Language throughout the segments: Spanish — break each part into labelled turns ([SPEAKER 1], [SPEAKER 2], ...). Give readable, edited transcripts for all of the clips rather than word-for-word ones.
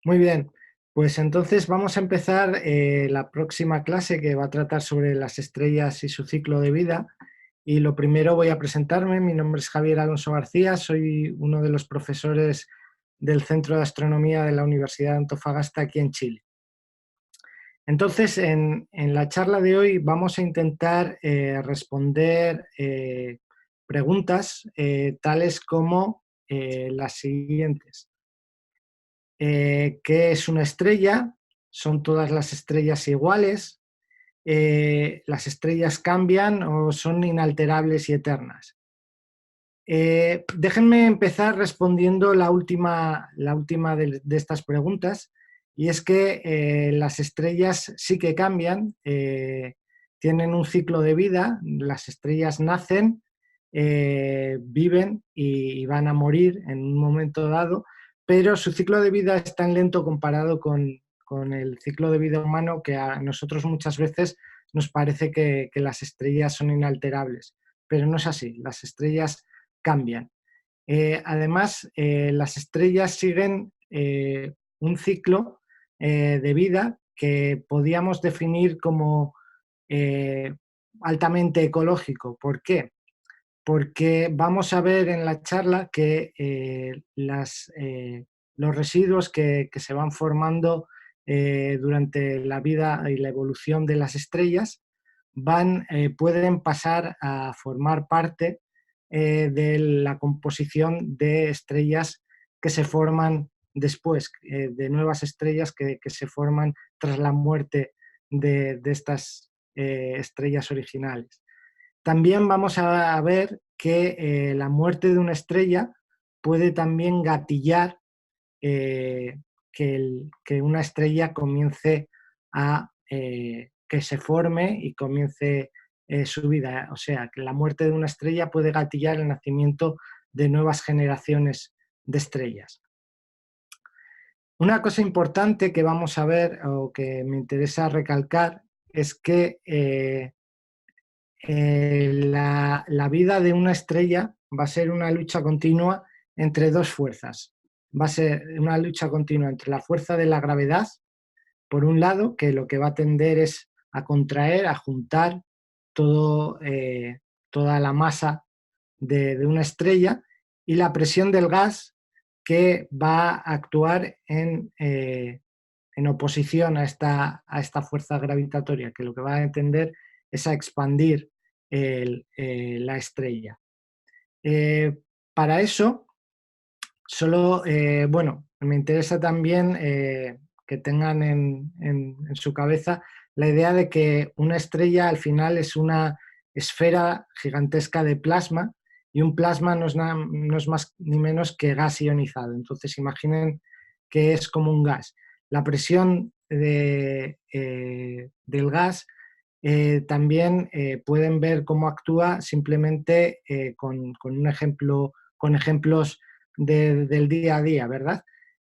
[SPEAKER 1] Muy bien, pues entonces vamos a empezar la próxima clase que va a tratar sobre las estrellas y su ciclo de vida. Y lo primero voy a presentarme, mi nombre es Javier Alonso García, soy uno de los profesores del Centro de Astronomía de la Universidad de Antofagasta aquí en Chile. Entonces, en la charla de hoy vamos a intentar responder preguntas tales como las siguientes. ¿Qué es una estrella? ¿Son todas las estrellas iguales? ¿Las estrellas cambian o son inalterables y eternas? Déjenme empezar respondiendo la última de estas preguntas, y es que las estrellas sí que cambian, tienen un ciclo de vida, las estrellas nacen, viven y van a morir en un momento dado, pero su ciclo de vida es tan lento comparado con el ciclo de vida humano que a nosotros muchas veces nos parece que las estrellas son inalterables, pero no es así, las estrellas cambian. Además, las estrellas siguen un ciclo de vida que podíamos definir como eh, altamente ecológico. ¿Por qué? Porque vamos a ver en la charla que los residuos que se van formando durante la vida y la evolución de las estrellas pueden pasar a formar parte de la composición de estrellas que se forman después, de nuevas estrellas que se forman tras la muerte de estas estrellas originales. También vamos a ver que la muerte de una estrella puede también gatillar que una estrella comience que se forme y comience su vida. O sea, que la muerte de una estrella puede gatillar el nacimiento de nuevas generaciones de estrellas. Una cosa importante que vamos a ver o que me interesa recalcar es que la vida de una estrella va a ser una lucha continua entre dos fuerzas. Va a ser una lucha continua entre la fuerza de la gravedad, por un lado, que lo que va a tender es a contraer, a juntar todo, toda la masa de una estrella, y la presión del gas, que va a actuar en oposición a esta fuerza gravitatoria, que lo que va a tender es a expandir la estrella. Eh, para eso, bueno, me interesa también que tengan en su cabeza la idea de que una estrella al final es una esfera gigantesca de plasma, y un plasma no es más ni menos que gas ionizado. Entonces imaginen que es como un gas. La presión del gas también pueden ver cómo actúa simplemente con un ejemplo, con ejemplos del día a día, ¿verdad?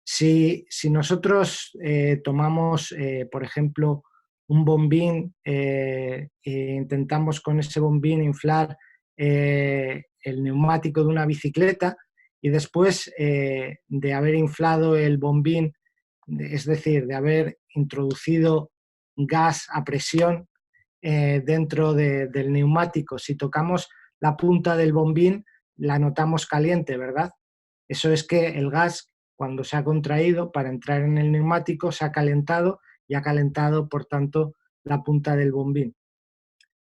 [SPEAKER 1] Si nosotros tomamos, por ejemplo, un bombín e intentamos con ese bombín inflar el neumático de una bicicleta, y después de haber inflado el bombín, es decir, de haber introducido gas a presión dentro del neumático, si tocamos la punta del bombín, la notamos caliente, ¿verdad? Eso es que el gas, cuando se ha contraído para entrar en el neumático, se ha calentado y ha calentado, por tanto, la punta del bombín.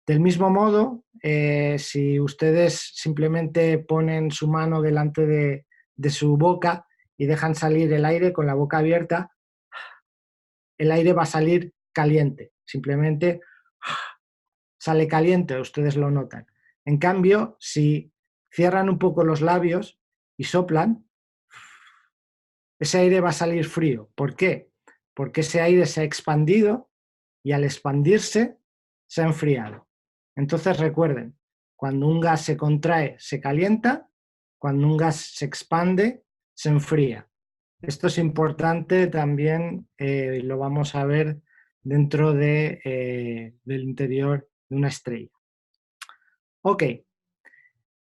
[SPEAKER 1] Del mismo modo, si ustedes simplemente ponen su mano delante de su boca y dejan salir el aire con la boca abierta, el aire va a salir caliente. Simplemente sale caliente, ustedes lo notan. En cambio, si cierran un poco los labios y soplan, ese aire va a salir frío. ¿Por qué? Porque ese aire se ha expandido y al expandirse se ha enfriado. Entonces recuerden, cuando un gas se contrae, se calienta; cuando un gas se expande, se enfría. Esto es importante también, lo vamos a ver dentro del interior de una estrella. Ok,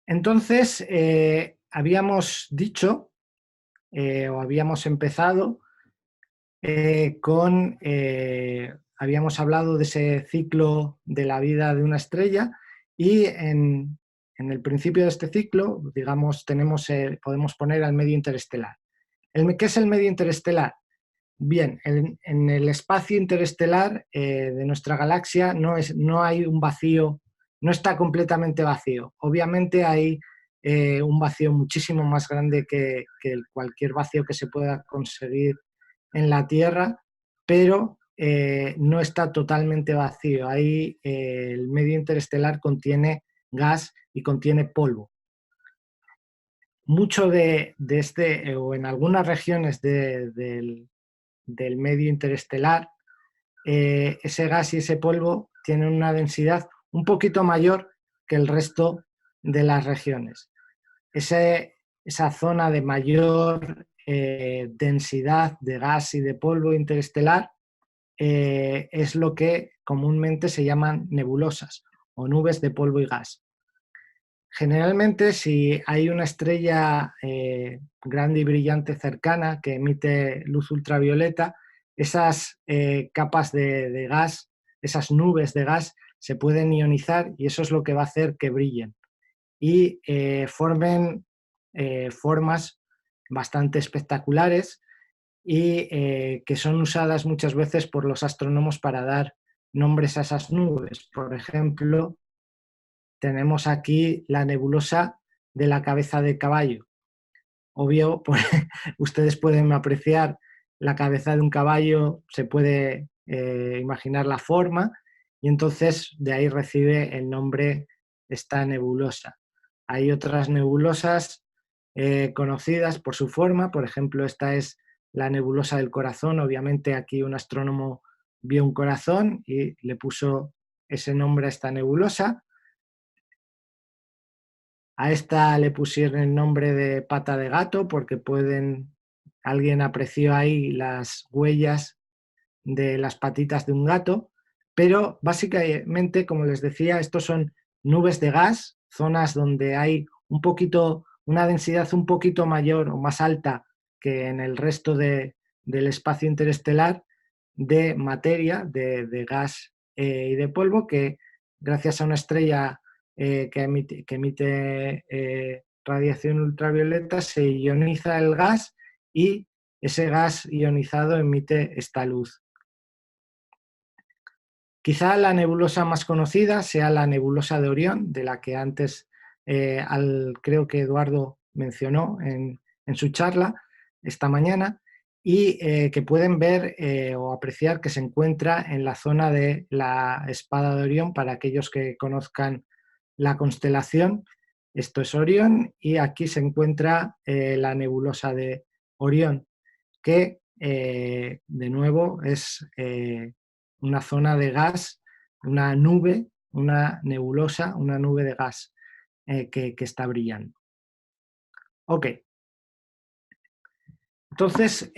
[SPEAKER 1] entonces habíamos dicho o habíamos empezado habíamos hablado de ese ciclo de la vida de una estrella y en el principio de este ciclo, digamos, podemos poner al medio interestelar. ¿Qué es el medio interestelar? Bien, en el espacio interestelar de nuestra galaxia no hay un vacío, no está completamente vacío. Obviamente hay un vacío muchísimo más grande que cualquier vacío que se pueda conseguir en la Tierra, pero no está totalmente vacío. Ahí el medio interestelar contiene gas y contiene polvo. Mucho de este, o en algunas regiones del medio interestelar, ese gas y ese polvo tienen una densidad un poquito mayor que el resto de las regiones. Esa zona de mayor densidad de gas y de polvo interestelar es lo que comúnmente se llaman nebulosas o nubes de polvo y gas. Generalmente, si hay una estrella grande y brillante cercana que emite luz ultravioleta, esas capas de gas, esas nubes de gas, se pueden ionizar y eso es lo que va a hacer que brillen y formen formas bastante espectaculares y que son usadas muchas veces por los astrónomos para dar nombres a esas nubes. Por ejemplo, tenemos aquí la nebulosa de la cabeza de caballo. Obvio, pues, ustedes pueden apreciar la cabeza de un caballo, se puede imaginar la forma y entonces de ahí recibe el nombre esta nebulosa. Hay otras nebulosas conocidas por su forma, por ejemplo, esta es la nebulosa del corazón. Obviamente aquí un astrónomo vio un corazón y le puso ese nombre a esta nebulosa. A esta le pusieron el nombre de pata de gato porque alguien apreció ahí las huellas de las patitas de un gato, pero básicamente, como les decía, estos son nubes de gas, zonas donde hay una densidad un poquito mayor o más alta que en el resto del espacio interestelar de materia, de gas y de polvo, que gracias a una estrella que emite radiación ultravioleta se ioniza el gas y ese gas ionizado emite esta luz. Quizá la nebulosa más conocida sea la nebulosa de Orión, de la que antes creo que Eduardo mencionó en su charla esta mañana, y que pueden ver o apreciar que se encuentra en la zona de la Espada de Orión, para aquellos que conozcan la constelación. Esto es Orión y aquí se encuentra la nebulosa de Orión, que de nuevo es una zona de gas, una nube, una nebulosa, una nube de gas que está brillando. Ok. Entonces,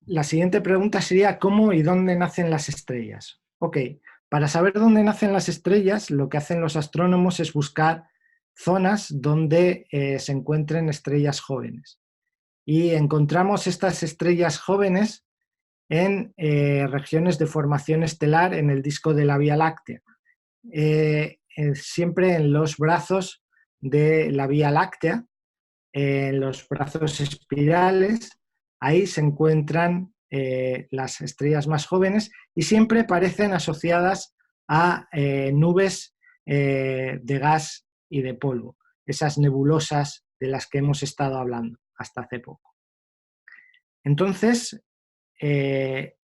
[SPEAKER 1] la siguiente pregunta sería ¿cómo y dónde nacen las estrellas? Ok, para saber dónde nacen las estrellas, lo que hacen los astrónomos es buscar zonas donde se encuentren estrellas jóvenes. Y encontramos estas estrellas jóvenes en regiones de formación estelar en el disco de la Vía Láctea, siempre en los brazos de la Vía Láctea, en los brazos espirales, ahí se encuentran las estrellas más jóvenes y siempre parecen asociadas a nubes de gas y de polvo, esas nebulosas de las que hemos estado hablando hasta hace poco. Entonces, es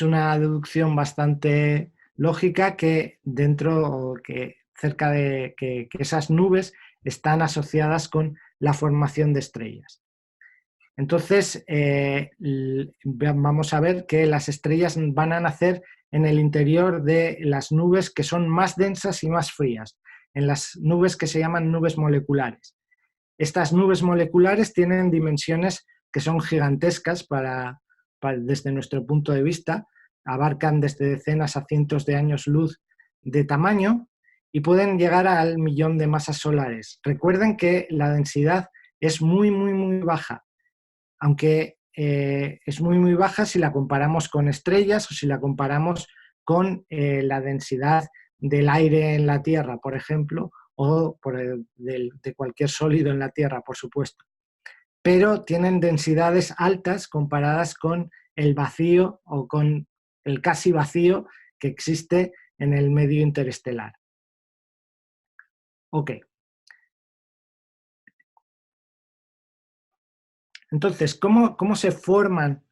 [SPEAKER 1] una deducción bastante lógica que cerca de que esas nubes están asociadas con la formación de estrellas. Entonces, vamos a ver que las estrellas van a nacer en el interior de las nubes que son más densas y más frías, en las nubes que se llaman nubes moleculares. Estas nubes moleculares tienen dimensiones que son gigantescas desde nuestro punto de vista, abarcan desde decenas a cientos de años luz de tamaño y pueden llegar al 1.000.000 de masas solares. Recuerden que la densidad es muy, muy, muy baja, aunque es muy, muy baja si la comparamos con estrellas o si la comparamos con la densidad del aire en la Tierra, por ejemplo, o de cualquier sólido en la Tierra, por supuesto. Pero tienen densidades altas comparadas con el vacío o con el casi vacío que existe en el medio interestelar. Ok. Entonces, ¿cómo se forman,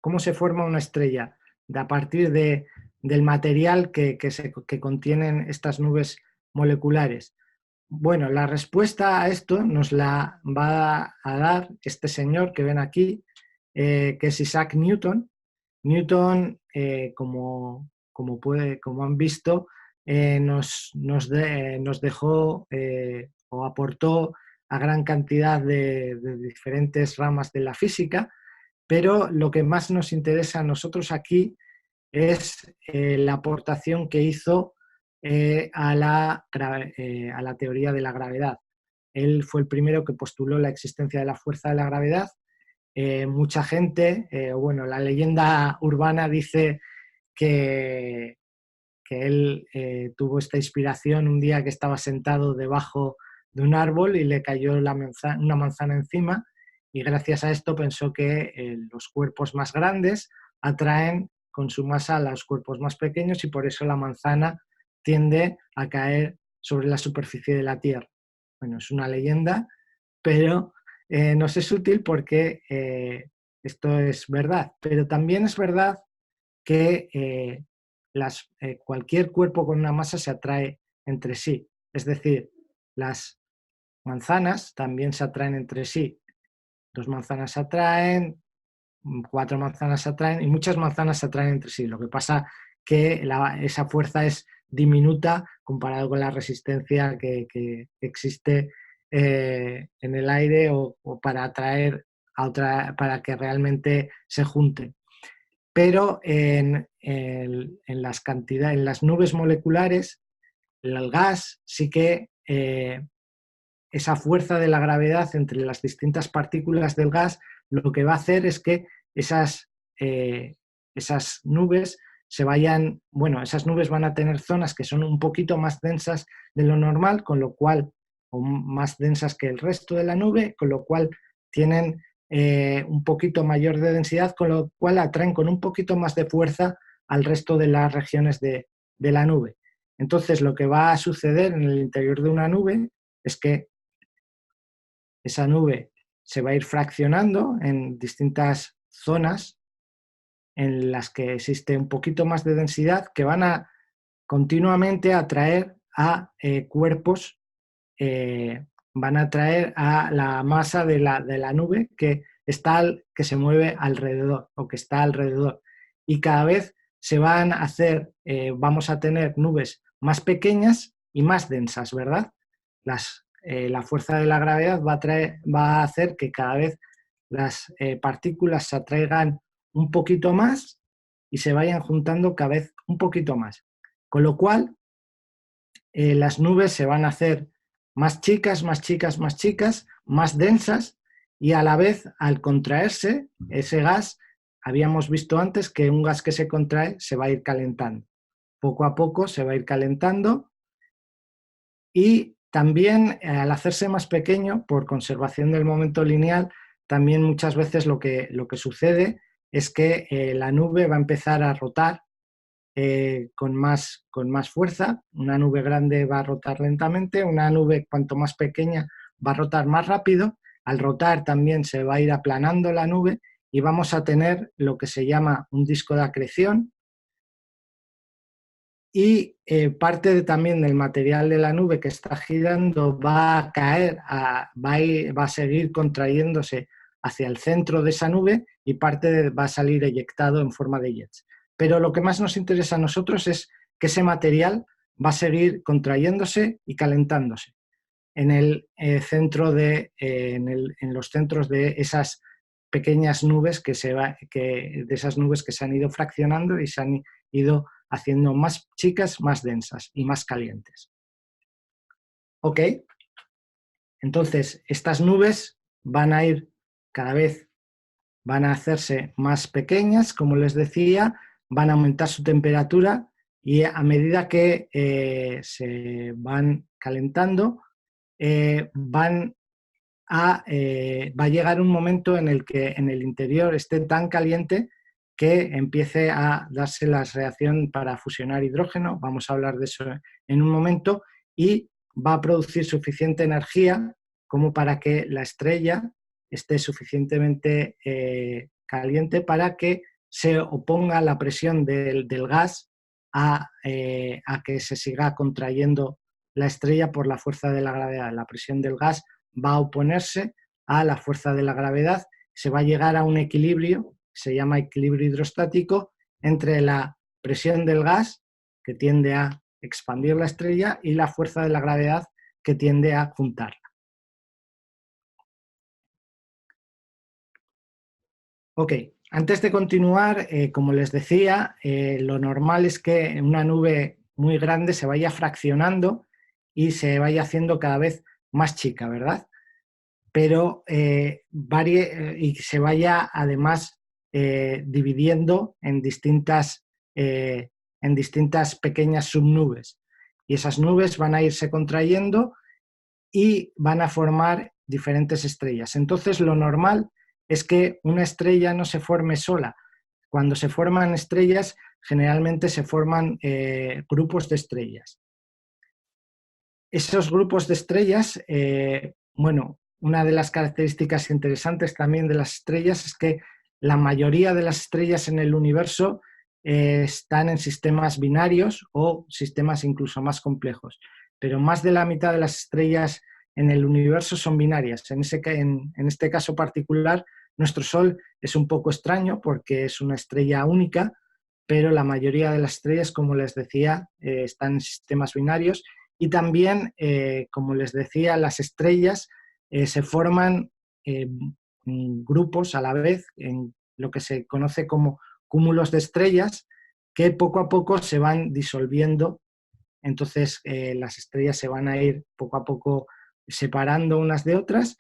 [SPEAKER 1] cómo se forma una estrella? A partir del material que contienen estas nubes moleculares. Bueno, la respuesta a esto nos la va a dar este señor que ven aquí, que es Isaac Newton. Newton, como han visto, nos dejó o aportó a gran cantidad de diferentes ramas de la física, pero lo que más nos interesa a nosotros aquí es la aportación que hizo a la teoría de la gravedad. Él fue el primero que postuló la existencia de la fuerza de la gravedad. Mucha gente, bueno, la leyenda urbana dice que, que él tuvo esta inspiración un día que estaba sentado debajo de un árbol y le cayó una manzana encima, y gracias a esto pensó que los cuerpos más grandes atraen con su masa a los cuerpos más pequeños, y por eso la manzana tiende a caer sobre la superficie de la Tierra. Bueno, es una leyenda, pero nos es útil porque esto es verdad. Pero también es verdad que cualquier cuerpo con una masa se atrae entre sí. Es decir, las manzanas también se atraen entre sí. 2 manzanas se atraen, 4 manzanas se atraen y muchas manzanas se atraen entre sí. Lo que pasa que esa fuerza es diminuta comparado con la resistencia que existe en el aire o para atraer para que realmente se junten. Pero en las nubes moleculares, el gas sí que esa fuerza de la gravedad entre las distintas partículas del gas lo que va a hacer es que esas nubes esas nubes van a tener zonas que son un poquito más densas de lo normal, con lo cual, o más densas que el resto de la nube, con lo cual tienen un poquito mayor de densidad, con lo cual atraen con un poquito más de fuerza al resto de las regiones de la nube. Entonces, lo que va a suceder en el interior de una nube es que esa nube se va a ir fraccionando en distintas zonas en las que existe un poquito más de densidad, que van a continuamente atraer a cuerpos, van a atraer a la masa de la nube que se mueve alrededor o que está alrededor. Y cada vez vamos a tener nubes más pequeñas y más densas, ¿verdad? La fuerza de la gravedad va a hacer que cada vez las partículas se atraigan un poquito más y se vayan juntando cada vez un poquito más. Con lo cual, las nubes se van a hacer más chicas, más chicas, más chicas, más densas, y a la vez, al contraerse, ese gas, habíamos visto antes que un gas que se contrae se va a ir calentando. Poco a poco se va a ir calentando, y también al hacerse más pequeño, por conservación del momento lineal, también muchas veces lo que sucede es que la nube va a empezar a rotar con más fuerza. Una nube grande va a rotar lentamente, una nube cuanto más pequeña va a rotar más rápido. Al rotar también se va a ir aplanando la nube y vamos a tener lo que se llama un disco de acreción, y parte también del material de la nube que está girando va a caer, va a seguir contrayéndose hacia el centro de esa nube, y parte va a salir eyectado en forma de jets. Pero lo que más nos interesa a nosotros es que ese material va a seguir contrayéndose y calentándose en el centro en los centros de esas pequeñas nubes de esas nubes que se han ido fraccionando y se han ido haciendo más chicas, más densas y más calientes. Ok, entonces estas nubes van a ir cada vez van a hacerse más pequeñas, como les decía, van a aumentar su temperatura y a medida que se van calentando, va a llegar un momento en el que en el interior esté tan caliente que empiece a darse la reacción para fusionar hidrógeno, vamos a hablar de eso en un momento, y va a producir suficiente energía como para que la estrella esté suficientemente caliente para que se oponga a la presión del gas a que se siga contrayendo la estrella por la fuerza de la gravedad. La presión del gas va a oponerse a la fuerza de la gravedad, se va a llegar a un equilibrio, se llama equilibrio hidrostático, entre la presión del gas, que tiende a expandir la estrella, y la fuerza de la gravedad, que tiende a juntarla. Ok, antes de continuar, como les decía, lo normal es que una nube muy grande se vaya fraccionando y se vaya haciendo cada vez más chica, ¿verdad? Pero y se vaya además dividiendo en distintas pequeñas subnubes. Y esas nubes van a irse contrayendo y van a formar diferentes estrellas. Entonces, lo normal es que una estrella no se forme sola. Cuando se forman estrellas, generalmente se forman grupos de estrellas. Esos grupos de estrellas, bueno, una de las características interesantes también de las estrellas es que la mayoría de las estrellas en el universo están en sistemas binarios o sistemas incluso más complejos, pero más de la mitad de las estrellas en el universo son binarias. En este caso particular, nuestro Sol es un poco extraño porque es una estrella única, pero la mayoría de las estrellas, como les decía, están en sistemas binarios. Y también, como les decía, las estrellas se forman grupos a la vez, en lo que se conoce como cúmulos de estrellas, que poco a poco se van disolviendo. Entonces, las estrellas se van a ir poco a poco separando unas de otras,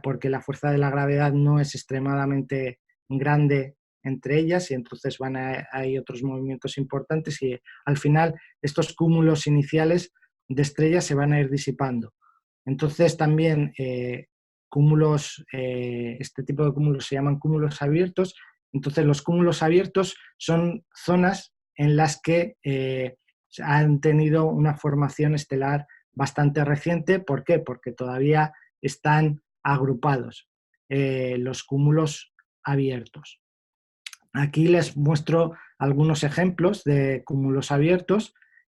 [SPEAKER 1] porque la fuerza de la gravedad no es extremadamente grande entre ellas, y entonces hay otros movimientos importantes, y al final estos cúmulos iniciales de estrellas se van a ir disipando. Entonces también este tipo de cúmulos se llaman cúmulos abiertos. Entonces los cúmulos abiertos son zonas en las que han tenido una formación estelar bastante reciente. ¿Por qué? Porque todavía están agrupados los cúmulos abiertos. Aquí les muestro algunos ejemplos de cúmulos abiertos.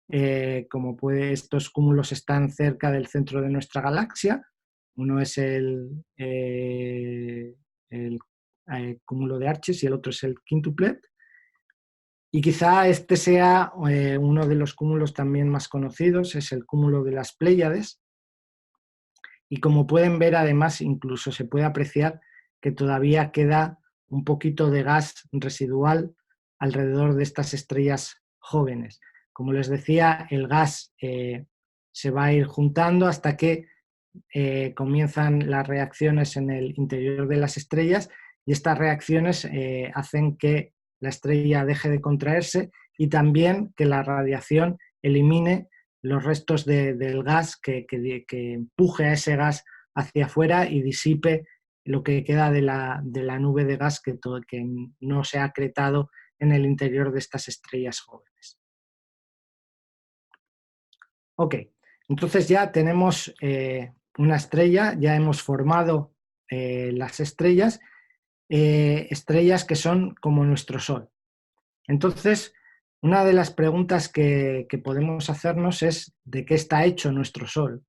[SPEAKER 1] Estos cúmulos están cerca del centro de nuestra galaxia. Uno es el cúmulo de Arches y el otro es el quíntuplet. Y quizá este sea uno de los cúmulos también más conocidos, es el cúmulo de las Pléyades. Y como pueden ver, además, incluso se puede apreciar que todavía queda un poquito de gas residual alrededor de estas estrellas jóvenes. Como les decía, el gas se va a ir juntando hasta que comienzan las reacciones en el interior de las estrellas, y estas reacciones hacen que la estrella deje de contraerse y también que la radiación elimine los restos del gas, que empuje a ese gas hacia afuera y disipe lo que queda de la nube de gas que no se ha acretado en el interior de estas estrellas jóvenes. Ok, entonces ya tenemos una estrella, ya hemos formado las estrellas que son como nuestro Sol. Entonces, una de las preguntas que podemos hacernos es ¿de qué está hecho nuestro Sol?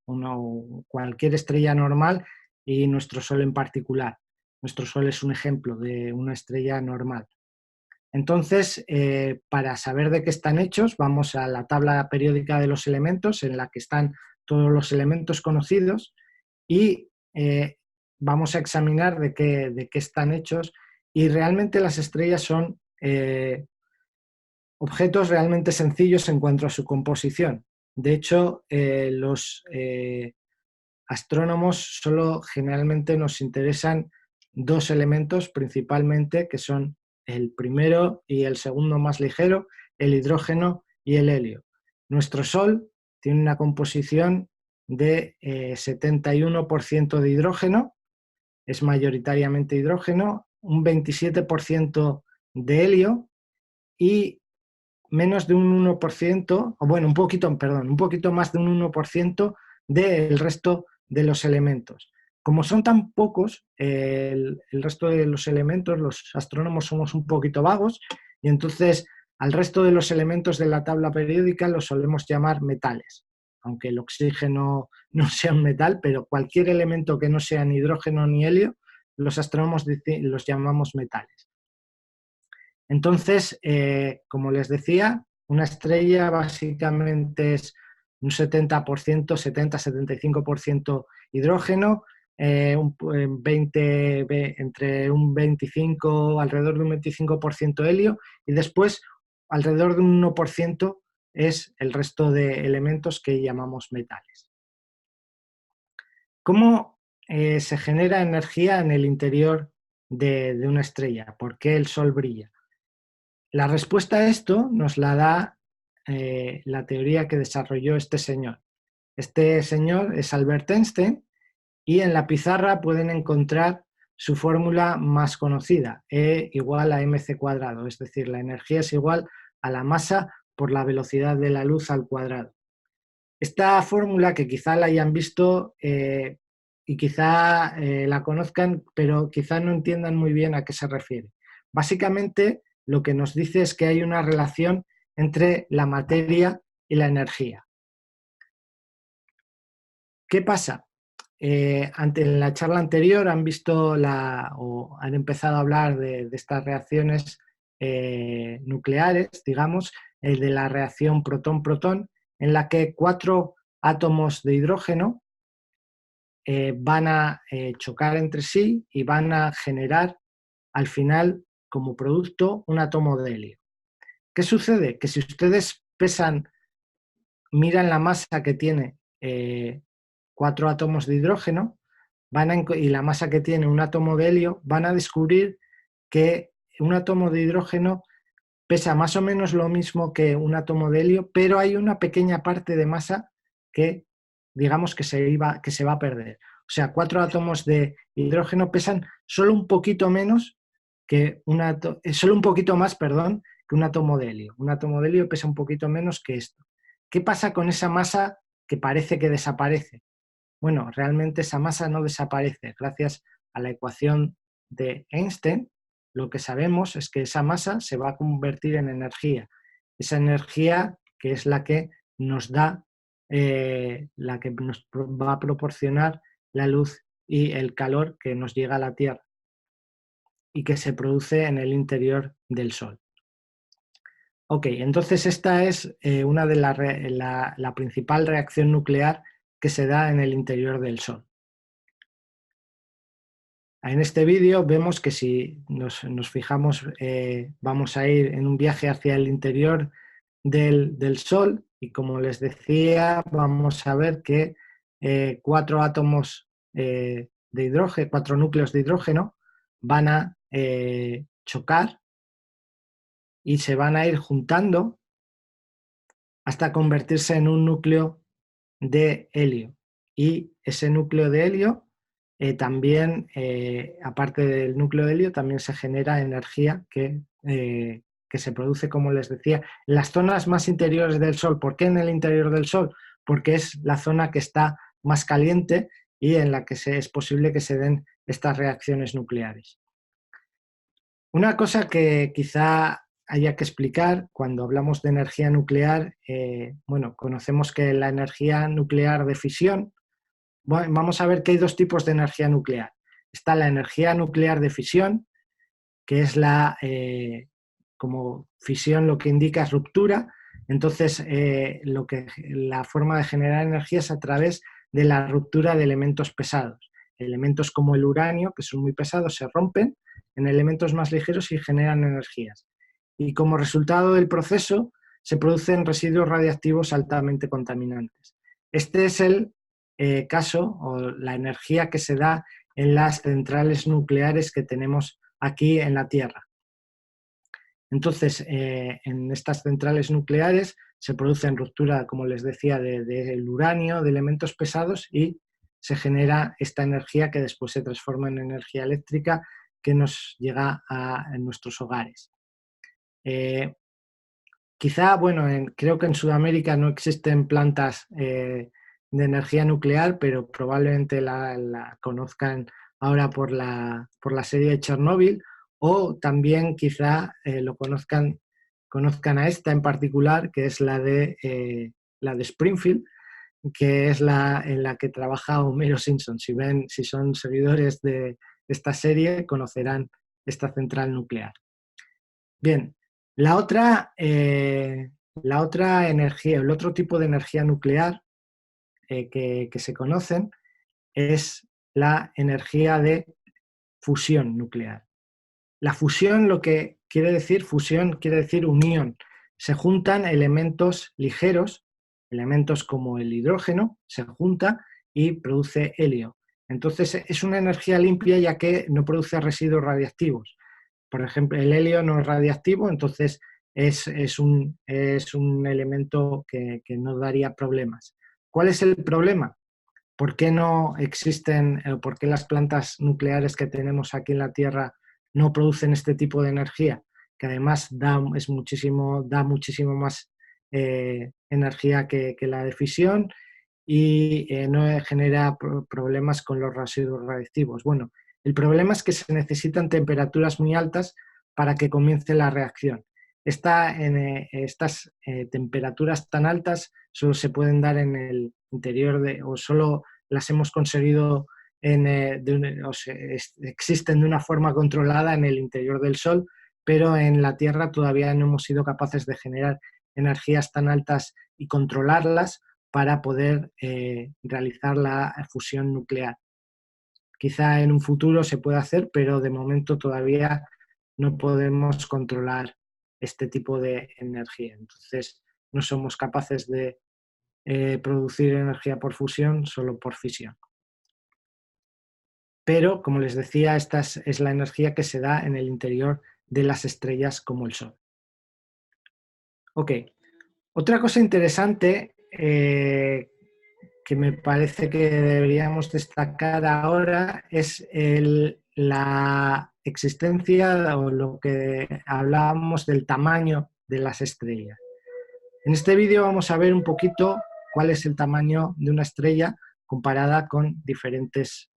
[SPEAKER 1] Cualquier estrella normal y nuestro Sol en particular. Nuestro Sol es un ejemplo de una estrella normal. Entonces, para saber de qué están hechos, vamos a la tabla periódica de los elementos, en la que están todos los elementos conocidos, y vamos a examinar de qué están hechos. Y realmente las estrellas son objetos realmente sencillos en cuanto a su composición. De hecho, los astrónomos solo generalmente nos interesan dos elementos principalmente, que son el primero y el segundo más ligero, el hidrógeno y el helio. Nuestro Sol tiene una composición de 71% de hidrógeno, es mayoritariamente hidrógeno, un 27% de helio y menos de un 1%, o bueno, un poquito más de un 1% del resto de los elementos. Como son tan pocos, el resto de los elementos, los astrónomos somos un poquito vagos, y entonces al resto de los elementos de la tabla periódica los solemos llamar metales, aunque el oxígeno no sea un metal, pero cualquier elemento que no sea ni hidrógeno ni helio, los astrónomos los llamamos metales. Entonces, como les decía, una estrella básicamente es un 70%, 70-75% hidrógeno, entre un 25, alrededor de un 25% helio, y después alrededor de un 1% es el resto de elementos que llamamos metales. ¿Cómo se genera energía en el interior de una estrella? ¿Por qué el Sol brilla? La respuesta a esto nos la da la teoría que desarrolló este señor. Este señor es Albert Einstein, y en la pizarra pueden encontrar su fórmula más conocida, E igual a mc cuadrado, es decir, la energía es igual a la masa por la velocidad de la luz al cuadrado. Esta fórmula, que quizá la hayan visto y quizá la conozcan, pero quizá no entiendan muy bien a qué se refiere. Básicamente, lo que nos dice es que hay una relación entre la materia y la energía. ¿Qué pasa? En la charla anterior han visto o han empezado a hablar de estas reacciones nucleares, digamos, el de la reacción protón-protón, en la que 4 átomos de hidrógeno van a chocar entre sí y van a generar al final como producto un átomo de helio. ¿Qué sucede? Que si ustedes miran la masa que tiene 4 átomos de hidrógeno y la masa que tiene un átomo de helio, van a descubrir que un átomo de hidrógeno pesa más o menos lo mismo que un átomo de helio, pero hay una pequeña parte de masa que digamos que se va a perder. O sea, 4 átomos de hidrógeno pesan solo un poquito menos solo un poquito más, perdón, que un átomo de helio. Un átomo de helio pesa un poquito menos que esto. ¿Qué pasa con esa masa que parece que desaparece? Bueno, realmente esa masa no desaparece. Gracias a la ecuación de Einstein, lo que sabemos es que esa masa se va a convertir en energía. Esa energía que es la que nos da, la que nos va a proporcionar la luz y el calor que nos llega a la Tierra y que se produce en el interior del Sol. Ok, entonces esta es una de la principal reacción nuclear que se da en el interior del Sol. En este vídeo vemos que si nos fijamos, vamos a ir en un viaje hacia el interior del Sol, y como les decía, vamos a ver que 4 átomos de hidrógeno, 4 núcleos de hidrógeno van a chocar y se van a ir juntando hasta convertirse en un núcleo de helio. Y ese núcleo de helio también, aparte del núcleo de helio, también se genera energía que se produce, como les decía, en las zonas más interiores del Sol. ¿Por qué en el interior del Sol? Porque es la zona que está más caliente y en la que es posible que se den estas reacciones nucleares. Una cosa que quizá haya que explicar cuando hablamos de energía nuclear, bueno, conocemos que la energía nuclear de fisión, bueno, vamos a ver que hay 2 tipos de energía nuclear. Está la energía nuclear de fisión, que es como fisión lo que indica es ruptura, entonces la forma de generar energía es a través de la ruptura de elementos pesados. Elementos como el uranio, que son muy pesados, se rompen en elementos más ligeros y generan energías. Y como resultado del proceso se producen residuos radiactivos altamente contaminantes. Este es el caso o la energía que se da en las centrales nucleares que tenemos aquí en la Tierra. Entonces, en estas centrales nucleares se produce ruptura, como les decía, del uranio, de elementos pesados, y se genera esta energía que después se transforma en energía eléctrica que nos llega a nuestros hogares. Quizá, bueno, creo que en Sudamérica no existen plantas de energía nuclear, pero probablemente la conozcan ahora por la serie de Chernóbil, o también quizá conozcan a esta en particular, que es la de Springfield, que es en la que trabaja Homero Simpson. Si son seguidores de esta serie, conocerán esta central nuclear. Bien, la otra energía, el otro tipo de energía nuclear que se conocen es la energía de fusión nuclear. La fusión, fusión quiere decir unión. Se juntan elementos ligeros, elementos como el hidrógeno, se junta y produce helio. Entonces es una energía limpia ya que no produce residuos radiactivos. Por ejemplo, el helio no es radiactivo, entonces es un elemento que no daría problemas. ¿Cuál es el problema? ¿Por qué no existen, por qué las plantas nucleares que tenemos aquí en la Tierra no producen este tipo de energía? Que además da muchísimo más energía que la de fisión y no genera problemas con los residuos radiactivos. Bueno, el problema es que se necesitan temperaturas muy altas para que comience la reacción. Estas temperaturas tan altas solo se pueden dar en el interior o solo las hemos conseguido existen de una forma controlada en el interior del Sol, pero en la Tierra todavía no hemos sido capaces de generar energías tan altas y controlarlas para poder realizar la fusión nuclear. Quizá en un futuro se pueda hacer, pero de momento todavía no podemos controlar este tipo de energía. Entonces, no somos capaces de producir energía por fusión, solo por fisión. Pero, como les decía, esta es la energía que se da en el interior de las estrellas como el Sol. Ok, otra cosa interesante que me parece que deberíamos destacar ahora es la existencia o lo que hablábamos del tamaño de las estrellas. En este vídeo vamos a ver un poquito cuál es el tamaño de una estrella comparada con diferentes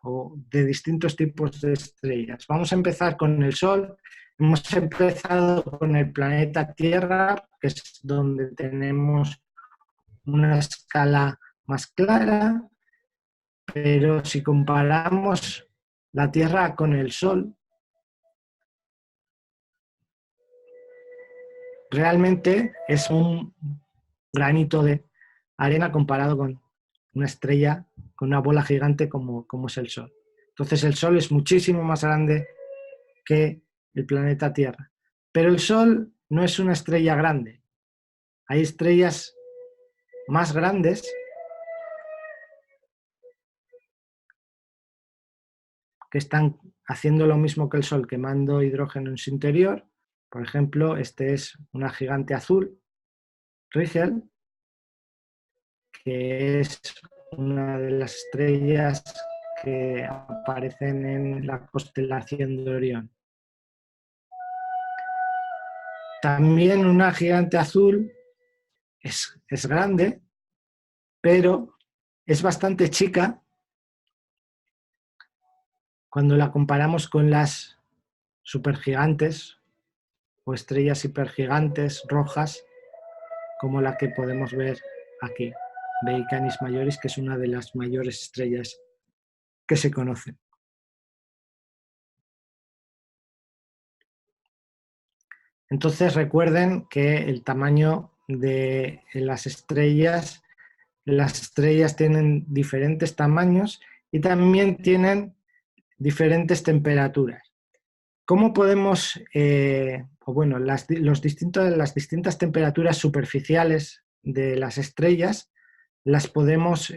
[SPEAKER 1] o de distintos tipos de estrellas. Vamos a empezar con el Sol. Hemos empezado con el planeta Tierra, que es donde tenemos una escala más clara, pero si comparamos la Tierra con el Sol, realmente es un granito de arena comparado con una estrella, con una bola gigante como es el Sol. Entonces el Sol es muchísimo más grande que el planeta Tierra. Pero el Sol no es una estrella grande. Hay estrellas más grandes que están haciendo lo mismo que el Sol, quemando hidrógeno en su interior. Por ejemplo, este es una gigante azul, Rigel, que es una de las estrellas que aparecen en la constelación de Orión. También una gigante azul es grande, pero es bastante chica cuando la comparamos con las supergigantes o estrellas hipergigantes rojas, como la que podemos ver aquí, B Canis Majoris, que es una de las mayores estrellas que se conocen. Entonces recuerden que el tamaño de las estrellas tienen diferentes tamaños y también tienen diferentes temperaturas. ¿Cómo podemos, las distintas temperaturas superficiales de las estrellas las podemos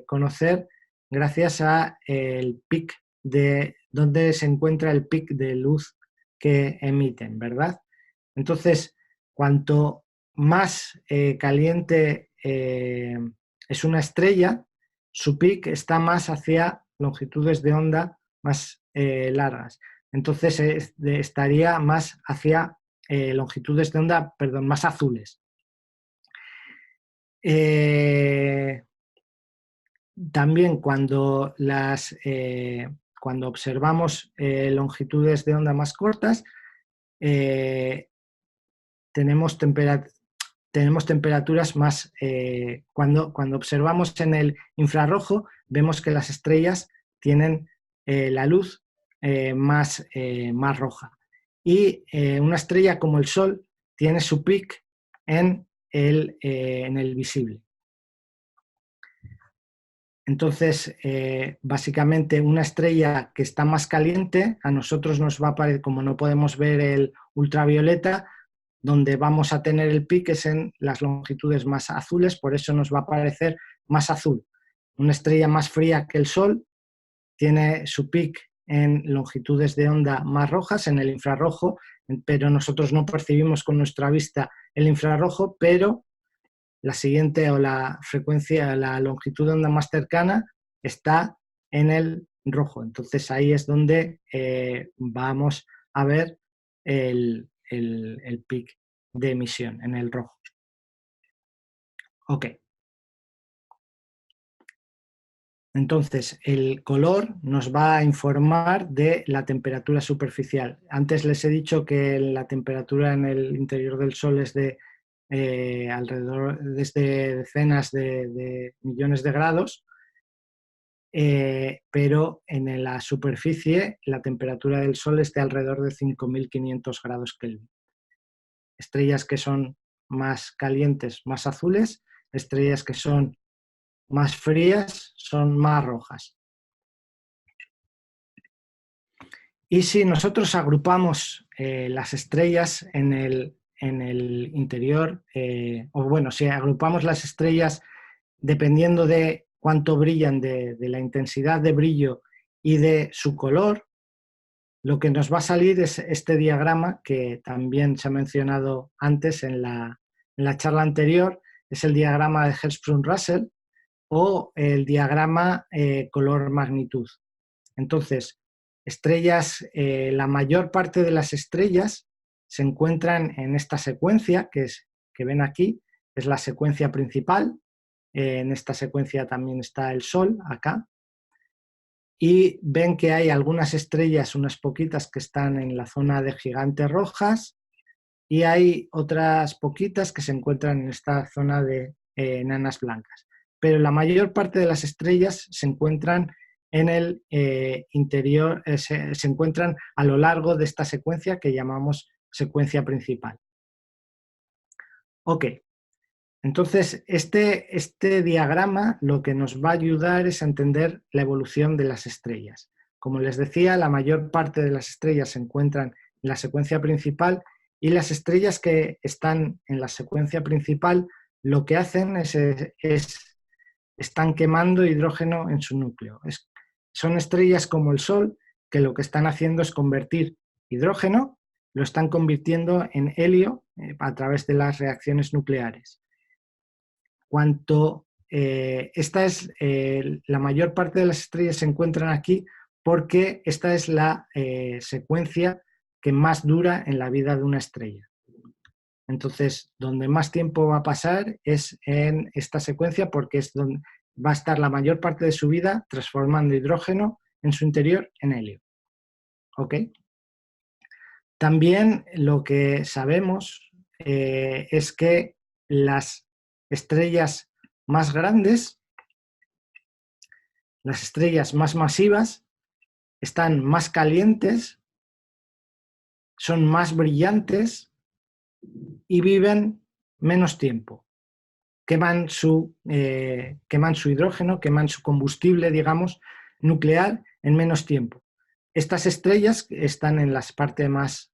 [SPEAKER 1] conocer gracias a el pic de donde se encuentra el pic de luz que emiten, ¿verdad? Entonces, cuanto más caliente es una estrella, su pic está más hacia longitudes de onda más largas. Entonces estaría más hacia longitudes de onda, perdón, más azules. También cuando observamos longitudes de onda más cortas, tenemos temperaturas más... cuando observamos en el infrarrojo, vemos que las estrellas tienen la luz más roja. Y una estrella como el Sol tiene su pic en el visible. Entonces, básicamente, una estrella que está más caliente, a nosotros nos va a parecer, como no podemos ver el ultravioleta, donde vamos a tener el pic es en las longitudes más azules, por eso nos va a parecer más azul. Una estrella más fría que el Sol tiene su pic en longitudes de onda más rojas, en el infrarrojo, pero nosotros no percibimos con nuestra vista el infrarrojo, pero la siguiente o la frecuencia, la longitud de onda más cercana está en el rojo. Entonces ahí es donde vamos a ver el pic de emisión en el rojo. Ok. Entonces, el color nos va a informar de la temperatura superficial. Antes les he dicho que la temperatura en el interior del Sol es de alrededor, desde decenas de millones de grados, pero en la superficie la temperatura del Sol es de alrededor de 5.500 grados Kelvin. Estrellas que son más calientes, más azules; estrellas que son más frías, son más rojas. Y si nosotros agrupamos las estrellas en el interior, o bueno, si agrupamos las estrellas dependiendo de cuánto brillan, de la intensidad de brillo y de su color, lo que nos va a salir es este diagrama que también se ha mencionado antes en la charla anterior. Es el diagrama de Hertzsprung-Russell o el diagrama color-magnitud. Entonces, la mayor parte de las estrellas se encuentran en esta secuencia que ven aquí, es la secuencia principal. En esta secuencia también está el Sol, acá. Y ven que hay algunas estrellas, unas poquitas, que están en la zona de gigantes rojas, y hay otras poquitas que se encuentran en esta zona de enanas blancas. Pero la mayor parte de las estrellas se encuentran en el interior, se encuentran a lo largo de esta secuencia que llamamos secuencia principal. Ok, entonces este diagrama lo que nos va a ayudar es a entender la evolución de las estrellas. Como les decía, la mayor parte de las estrellas se encuentran en la secuencia principal, y las estrellas que están en la secuencia principal lo que hacen están quemando hidrógeno en su núcleo. Son estrellas como el Sol, que lo que están haciendo es convertir hidrógeno, lo están convirtiendo en helio a través de las reacciones nucleares. La mayor parte de las estrellas se encuentran aquí porque esta es la secuencia que más dura en la vida de una estrella. Entonces, donde más tiempo va a pasar es en esta secuencia, porque es donde va a estar la mayor parte de su vida transformando hidrógeno en su interior en helio. ¿Ok? También lo que sabemos es que las estrellas más grandes, las estrellas más masivas, están más calientes, son más brillantes y viven menos tiempo. Queman su hidrógeno, queman su combustible, digamos, nuclear en menos tiempo. Estas estrellas están en la parte más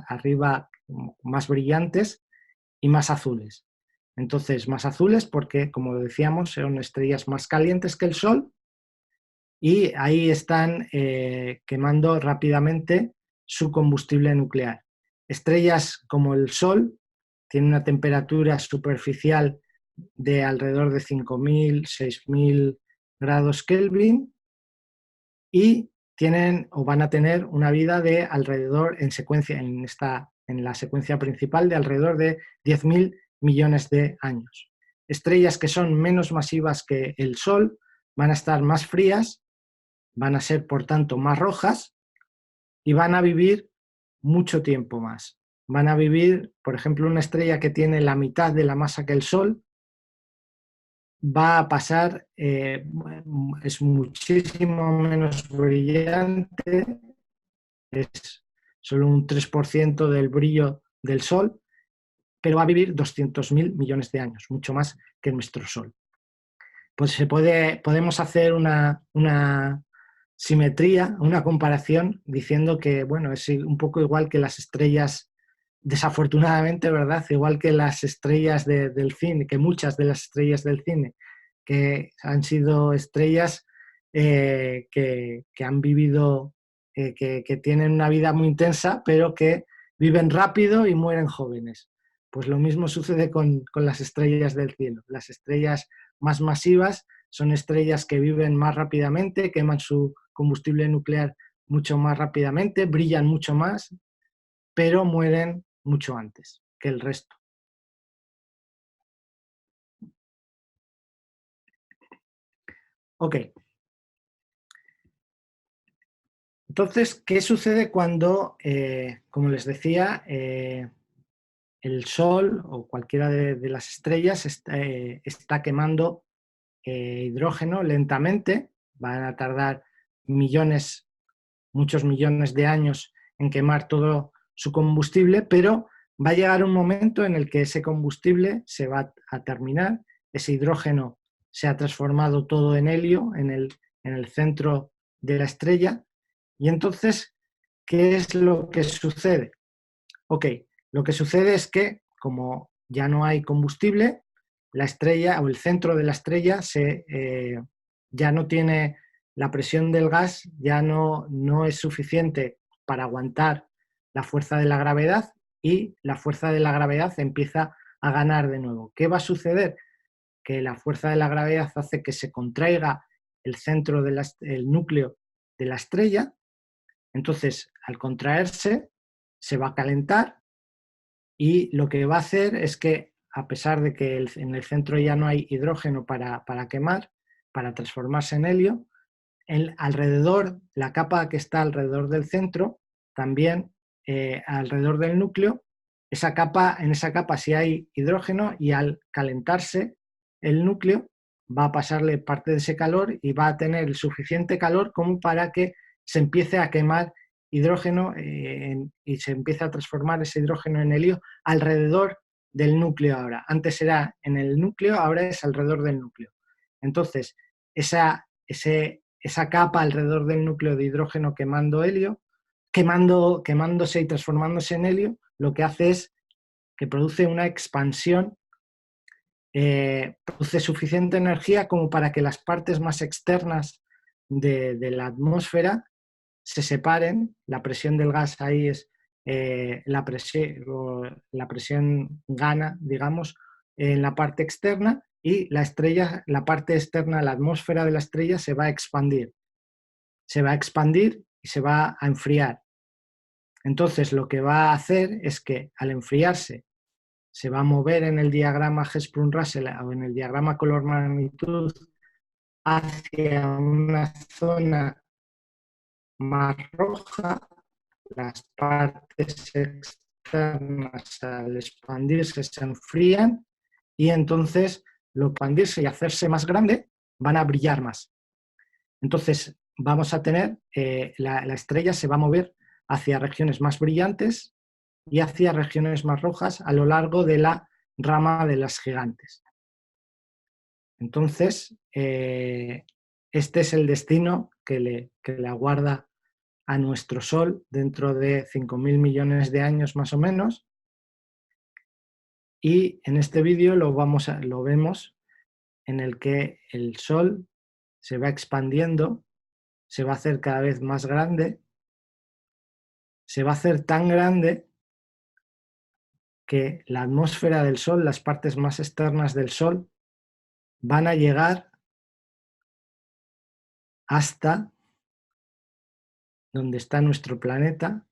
[SPEAKER 1] arriba, más brillantes y más azules. Entonces, más azules porque, como decíamos, son estrellas más calientes que el Sol y ahí están quemando rápidamente su combustible nuclear. Estrellas como el Sol tienen una temperatura superficial de alrededor de 5.000, 6.000 grados Kelvin y tienen o van a tener una vida de alrededor, en secuencia, en la secuencia principal, de alrededor de 10.000 millones de años. Estrellas que son menos masivas que el Sol van a estar más frías, van a ser por tanto más rojas y van a vivir mucho tiempo más. Van a vivir, por ejemplo, una estrella que tiene la mitad de la masa que el Sol, va a pasar, es muchísimo menos brillante, es solo un 3% del brillo del Sol, pero va a vivir 200.000 millones de años, mucho más que nuestro Sol. Pues podemos hacer una simetría, una comparación, diciendo que, bueno, es un poco igual que las estrellas, desafortunadamente, ¿verdad? Igual que las estrellas del cine, que muchas de las estrellas del cine, que han sido estrellas que han vivido, que tienen una vida muy intensa, pero que viven rápido y mueren jóvenes. Pues lo mismo sucede con las estrellas del cielo. Las estrellas más masivas son estrellas que viven más rápidamente, queman su combustible nuclear mucho más rápidamente, brillan mucho más, pero mueren mucho antes que el resto. Ok, entonces, ¿qué sucede cuando, como les decía, el Sol o cualquiera de las estrellas está quemando hidrógeno lentamente? Van a tardar millones, muchos millones de años en quemar todo su combustible, pero va a llegar un momento en el que ese combustible se va a terminar, ese hidrógeno se ha transformado todo en helio en el centro de la estrella, y entonces, ¿qué es lo que sucede? Ok, lo que sucede es que como ya no hay combustible, la estrella o el centro de la estrella ya no tiene la presión del gas, ya no es suficiente para aguantar la fuerza de la gravedad y la fuerza de la gravedad empieza a ganar de nuevo. ¿Qué va a suceder? Que la fuerza de la gravedad hace que se contraiga el centro el núcleo de la estrella, entonces al contraerse se va a calentar y lo que va a hacer es que, a pesar de que en el centro ya no hay hidrógeno para quemar, para transformarse en helio, alrededor, la capa que está alrededor del centro, también alrededor del núcleo, en esa capa sí hay hidrógeno y al calentarse el núcleo va a pasarle parte de ese calor y va a tener el suficiente calor como para que se empiece a quemar hidrógeno y se empiece a transformar ese hidrógeno en helio alrededor del núcleo ahora. Antes era en el núcleo, ahora es alrededor del núcleo. Entonces, esa capa alrededor del núcleo de hidrógeno quemando helio, quemándose y transformándose en helio, lo que hace es que produce una expansión, produce suficiente energía como para que las partes más externas de la atmósfera se separen. La presión del gas ahí es la presión gana, digamos, en la parte externa y la estrella, la parte externa, la atmósfera de la estrella se va a expandir. Se va a expandir y se va a enfriar. Entonces lo que va a hacer es que al enfriarse se va a mover en el diagrama Hertzsprung-Russell o en el diagrama color-magnitud hacia una zona más roja. Las partes externas al expandirse se enfrían y entonces lo expandirse y hacerse más grande van a brillar más. Entonces vamos a tener, la estrella se va a mover hacia regiones más brillantes y hacia regiones más rojas a lo largo de la rama de las gigantes. Entonces, este es el destino que le aguarda a nuestro Sol dentro de 5.000 millones de años más o menos. Y en este vídeo lo vemos en el que el Sol se va expandiendo, se va a hacer cada vez más grande, se va a hacer tan grande que la atmósfera del Sol, las partes más externas del Sol, van a llegar hasta donde está nuestro planeta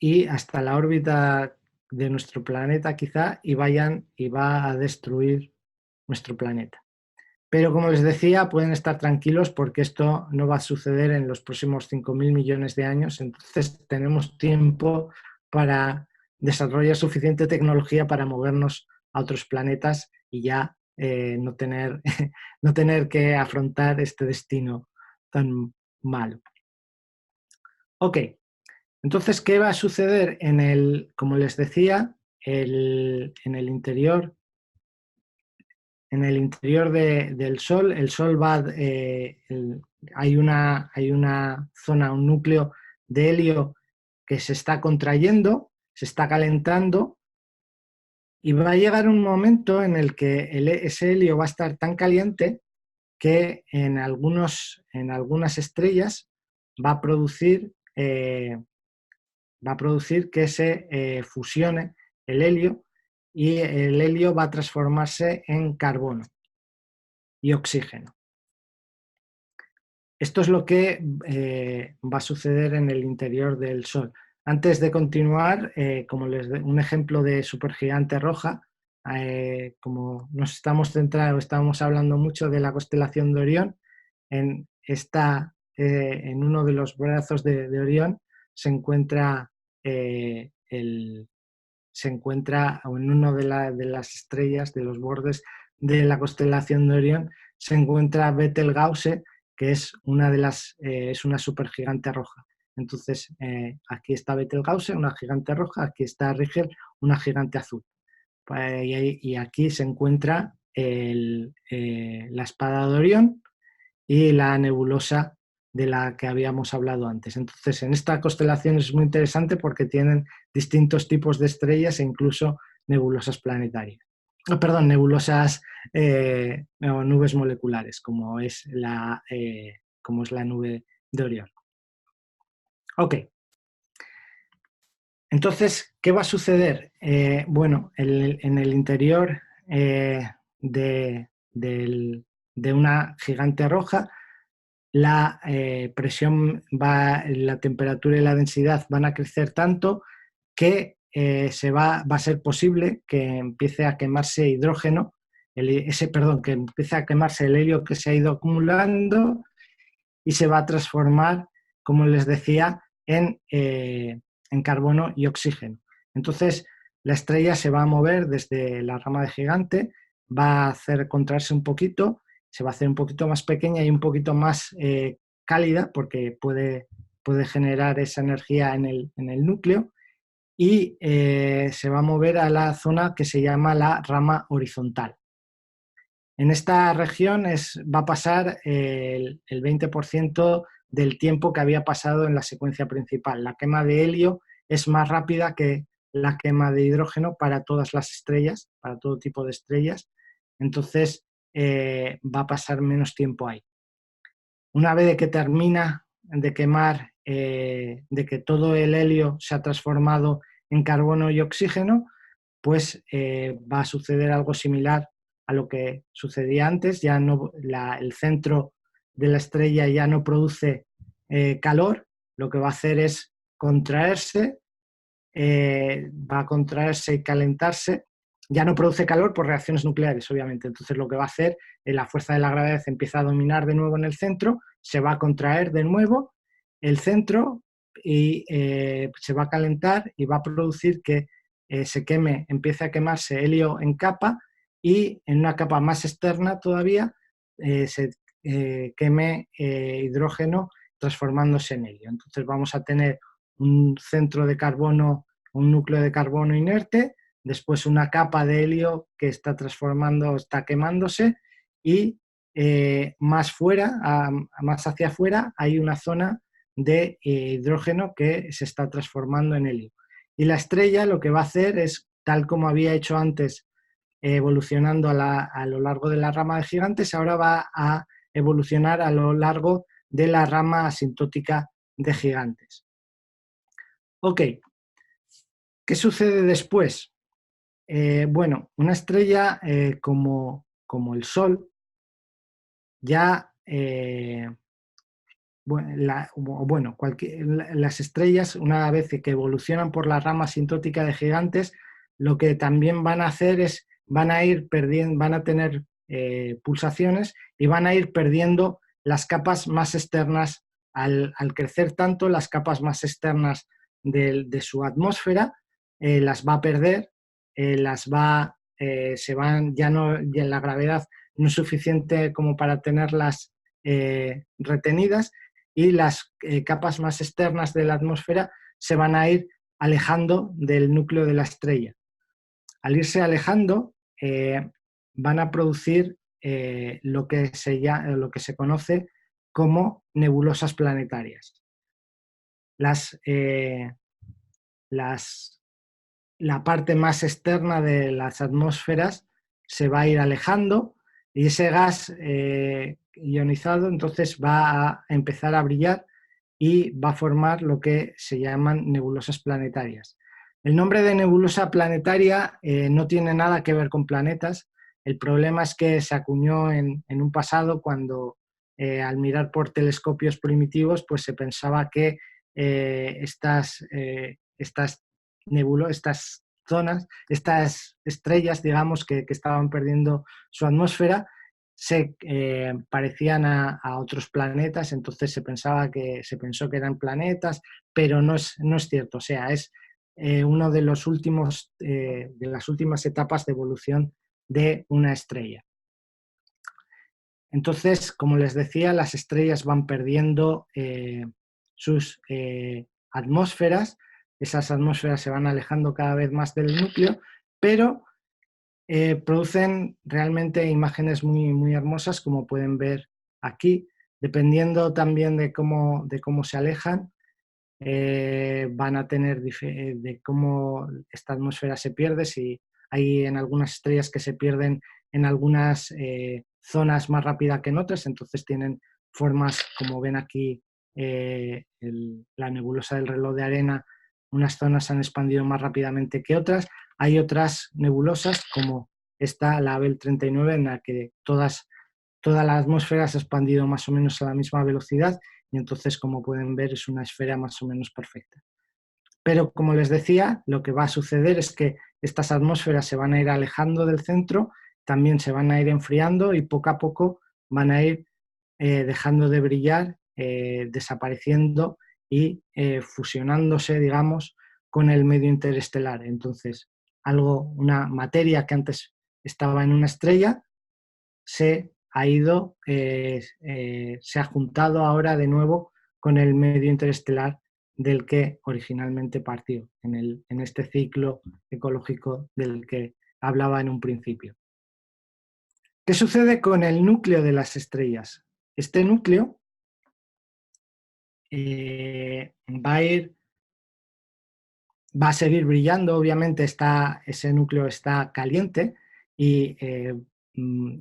[SPEAKER 1] y hasta la órbita de nuestro planeta quizá y va a destruir nuestro planeta. Pero como les decía, pueden estar tranquilos porque esto no va a suceder en los próximos 5.000 millones de años, entonces tenemos tiempo para desarrollar suficiente tecnología para movernos a otros planetas y ya no tener, no tener que afrontar este destino tan malo. Ok, entonces, ¿qué va a suceder como les decía, en el interior del Sol? El Sol hay una zona, un núcleo de helio que se está contrayendo, se está calentando y va a llegar un momento en el que ese helio va a estar tan caliente que en algunas estrellas va a producir, que se fusione el helio y el helio va a transformarse en carbono y oxígeno. Esto es lo que va a suceder en el interior del Sol. Antes de continuar, como un ejemplo de supergigante roja, como nos estamos hablando mucho de la constelación de Orión, en uno de los brazos de Orión se encuentra o en una de las estrellas, de los bordes de la constelación de Orión, se encuentra Betelgeuse, que es es una supergigante roja. Entonces, aquí está Betelgeuse, una gigante roja, aquí está Rigel, una gigante azul. Y aquí se encuentra la espada de Orión y la nebulosa de la que habíamos hablado antes. Entonces, en esta constelación es muy interesante porque tienen distintos tipos de estrellas e incluso nebulosas planetarias. Perdón, nebulosas o nubes moleculares, como es la nube de Orión. Ok. Entonces, ¿qué va a suceder? Bueno, en el interior de una gigante roja, la presión la temperatura y la densidad van a crecer tanto que va a ser posible que empiece a quemarse hidrógeno, que empiece a quemarse el helio que se ha ido acumulando y se va a transformar, como les decía, en carbono y oxígeno. Entonces, la estrella se va a mover desde la rama de gigante, va a hacer contraerse un poquito, se va a hacer un poquito más pequeña y un poquito más cálida porque puede generar esa energía en el núcleo y se va a mover a la zona que se llama la rama horizontal. En esta región va a pasar el 20% del tiempo que había pasado en la secuencia principal. La quema de helio es más rápida que la quema de hidrógeno para todas las estrellas, para todo tipo de estrellas. Entonces va a pasar menos tiempo ahí. Una vez que termina de quemar, de que todo el helio se ha transformado en carbono y oxígeno, pues va a suceder algo similar a lo que sucedía antes. Ya no, el centro de la estrella ya no produce calor, lo que va a hacer es contraerse, va a contraerse y calentarse. Ya no produce calor por reacciones nucleares, obviamente. Entonces lo que va a hacer es la fuerza de la gravedad empieza a dominar de nuevo en el centro, se va a contraer de nuevo el centro y se va a calentar y va a producir que empiece a quemarse helio en capa y en una capa más externa todavía se queme hidrógeno transformándose en helio. Entonces vamos a tener un centro de carbono, un núcleo de carbono inerte, después una capa de helio que está quemándose y más hacia afuera hay una zona de hidrógeno que se está transformando en helio. Y la estrella lo que va a hacer es, tal como había hecho antes, evolucionando a lo largo de la rama de gigantes, ahora va a evolucionar a lo largo de la rama asintótica de gigantes. Ok, ¿qué sucede después? Bueno, una estrella como el Sol ya, las estrellas, una vez que evolucionan por la rama asintótica de gigantes, lo que también van a hacer es, van a ir perdiendo, van a tener pulsaciones y van a ir perdiendo las capas más externas al crecer tanto, las capas más externas de su atmósfera, las va a perder, se van, ya no, ya la gravedad no es suficiente como para tenerlas retenidas, y las capas más externas de la atmósfera se van a ir alejando del núcleo de la estrella. Al irse alejando, van a producir lo que se conoce como nebulosas planetarias. La parte más externa de las atmósferas se va a ir alejando y ese gas ionizado entonces va a empezar a brillar y va a formar lo que se llaman nebulosas planetarias. El nombre de nebulosa planetaria no tiene nada que ver con planetas. El problema es que se acuñó en un pasado cuando al mirar por telescopios primitivos pues se pensaba que estas estas zonas, estas estrellas, digamos, que estaban perdiendo su atmósfera, se parecían a otros planetas, entonces se pensó que eran planetas, pero no es cierto. O sea, es uno de los últimos, de las últimas etapas de evolución de una estrella. Entonces, como les decía, las estrellas van perdiendo sus atmósferas, esas atmósferas se van alejando cada vez más del núcleo, pero producen realmente imágenes muy, muy hermosas, como pueden ver aquí, dependiendo también de cómo se alejan, van a tener de cómo esta atmósfera se pierde, si hay en algunas estrellas que se pierden en algunas zonas más rápida que en otras, entonces tienen formas, como ven aquí, la nebulosa del reloj de arena, unas zonas se han expandido más rápidamente que otras. Hay otras nebulosas, como esta, la Abell 39, en la que toda la atmósfera se ha expandido más o menos a la misma velocidad y entonces, como pueden ver, es una esfera más o menos perfecta. Pero, como les decía, lo que va a suceder es que estas atmósferas se van a ir alejando del centro, también se van a ir enfriando y poco a poco van a ir dejando de brillar, desapareciendo y fusionándose, digamos, con el medio interestelar. Entonces, una materia que antes estaba en una estrella se ha ido, se ha juntado ahora de nuevo con el medio interestelar del que originalmente partió, en este ciclo ecológico del que hablaba en un principio. ¿Qué sucede con el núcleo de las estrellas? Este núcleo va a seguir brillando, obviamente ese núcleo está caliente y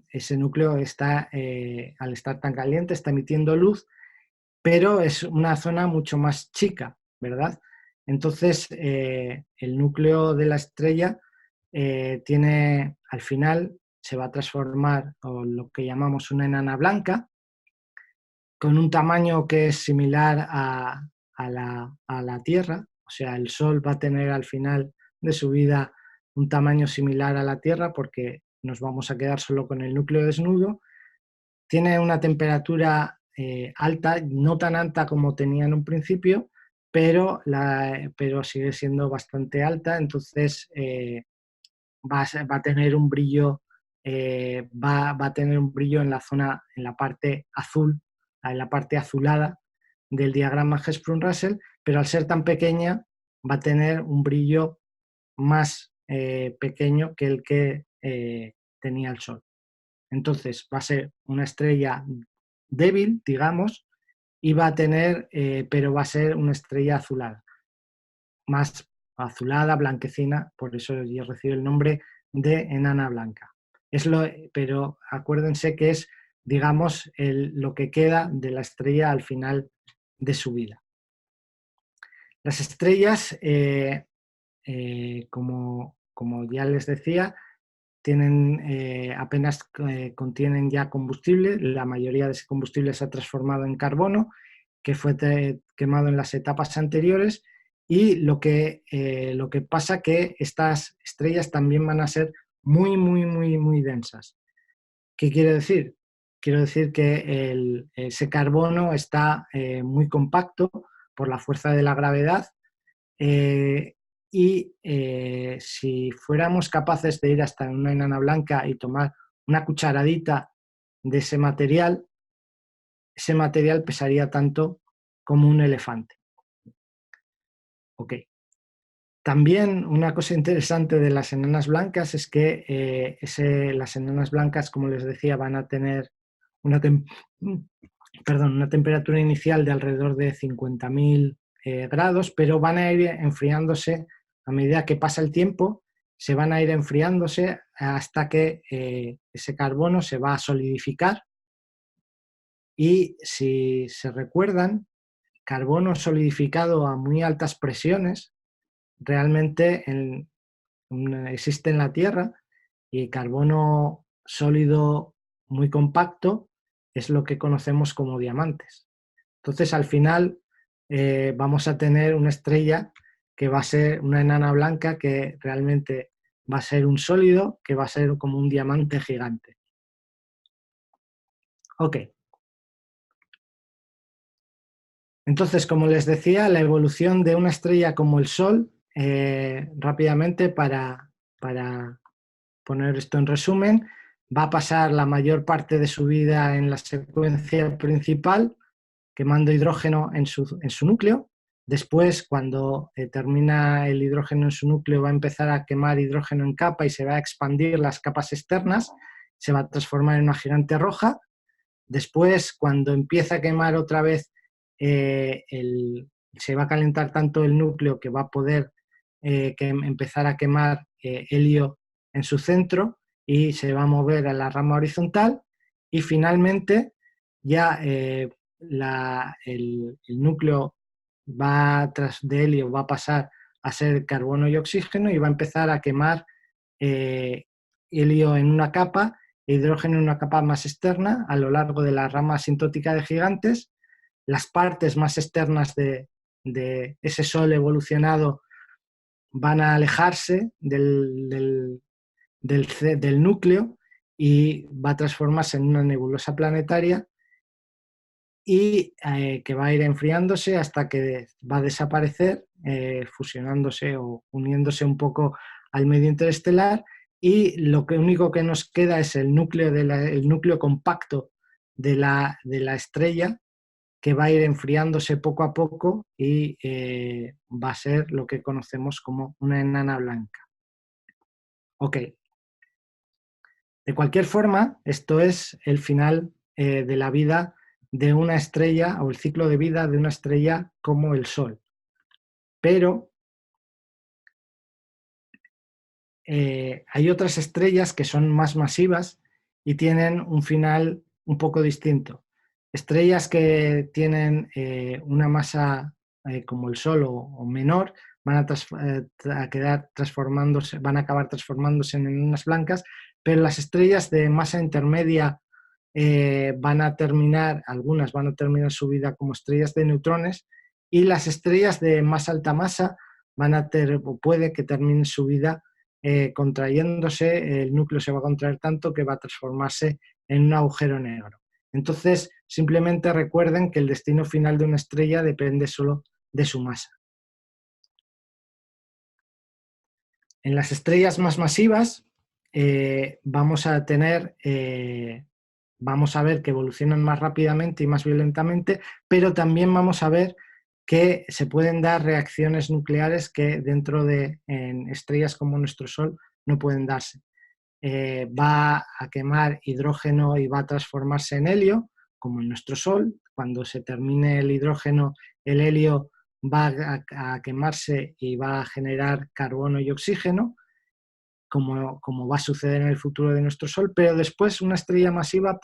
[SPEAKER 1] ese núcleo está, al estar tan caliente, está emitiendo luz, pero es una zona mucho más chica, ¿verdad? Entonces, el núcleo de la estrella al final, se va a transformar en lo que llamamos una enana blanca, con un tamaño que es similar a la Tierra. O sea, el Sol va a tener al final de su vida un tamaño similar a la Tierra, porque nos vamos a quedar solo con el núcleo desnudo. Tiene una temperatura alta, no tan alta como tenía en un principio, pero sigue siendo bastante alta, entonces va a tener un brillo, va a tener un brillo en la zona, en la parte azul, en la parte azulada del diagrama Hertzsprung-Russell, pero al ser tan pequeña va a tener un brillo más pequeño que el que tenía el Sol. Entonces va a ser una estrella débil, digamos, y va a tener, pero va a ser una estrella azulada, más azulada, blanquecina, por eso ya recibe el nombre de enana blanca. Pero acuérdense que es, digamos, lo que queda de la estrella al final de su vida. Las estrellas, como ya les decía, apenas contienen ya combustible. La mayoría de ese combustible se ha transformado en carbono, que fue quemado en las etapas anteriores, y lo que pasa que estas estrellas también van a ser muy, muy, muy, muy densas. ¿Qué quiere decir? Quiero decir que ese carbono está muy compacto por la fuerza de la gravedad, si fuéramos capaces de ir hasta una enana blanca y tomar una cucharadita de ese material pesaría tanto como un elefante. Ok. También una cosa interesante de las enanas blancas es que las enanas blancas, como les decía, van a tener una temperatura inicial de alrededor de 50.000 grados, pero van a ir enfriándose a medida que pasa el tiempo, se van a ir enfriándose hasta que ese carbono se va a solidificar. Y si se recuerdan, carbono solidificado a muy altas presiones realmente existe en la Tierra, y carbono sólido muy compacto es lo que conocemos como diamantes. Entonces, al final, vamos a tener una estrella que va a ser una enana blanca, que realmente va a ser un sólido, que va a ser como un diamante gigante. Ok. Entonces, como les decía, la evolución de una estrella como el Sol, rápidamente para poner esto en resumen, va a pasar la mayor parte de su vida en la secuencia principal, quemando hidrógeno en su núcleo. Después, cuando termina el hidrógeno en su núcleo, va a empezar a quemar hidrógeno en capa y se va a expandir las capas externas, se va a transformar en una gigante roja. Después, cuando empieza a quemar otra vez, se va a calentar tanto el núcleo que va a poder empezar a quemar helio en su centro, y se va a mover a la rama horizontal, y finalmente ya el núcleo de helio va a pasar a ser carbono y oxígeno, y va a empezar a quemar eh, helio en una capa e hidrógeno en una capa más externa a lo largo de la rama asintótica de gigantes. Las partes más externas de ese Sol evolucionado van a alejarse del núcleo, y va a transformarse en una nebulosa planetaria, y que va a ir enfriándose hasta que va a desaparecer, fusionándose o uniéndose un poco al medio interestelar, y lo único que nos queda es el núcleo compacto de la estrella, que va a ir enfriándose poco a poco, y va a ser lo que conocemos como una enana blanca. Ok. De cualquier forma, esto es el final de la vida de una estrella, o el ciclo de vida de una estrella como el Sol. Pero hay otras estrellas que son más masivas y tienen un final un poco distinto. Estrellas que tienen una masa como el Sol o menor van van a acabar transformándose en enanas blancas, pero las estrellas de masa intermedia algunas van a terminar su vida como estrellas de neutrones, y las estrellas de más alta masa puede que terminen su vida contrayéndose. El núcleo se va a contraer tanto que va a transformarse en un agujero negro. Entonces, simplemente recuerden que el destino final de una estrella depende solo de su masa. En las estrellas más masivas vamos a ver que evolucionan más rápidamente y más violentamente, pero también vamos a ver que se pueden dar reacciones nucleares que en estrellas como nuestro Sol no pueden darse. Va a quemar hidrógeno y va a transformarse en helio, como en nuestro Sol, cuando se termine el hidrógeno, el helio va a quemarse y va a generar carbono y oxígeno, como va a suceder en el futuro de nuestro Sol, pero después una estrella masiva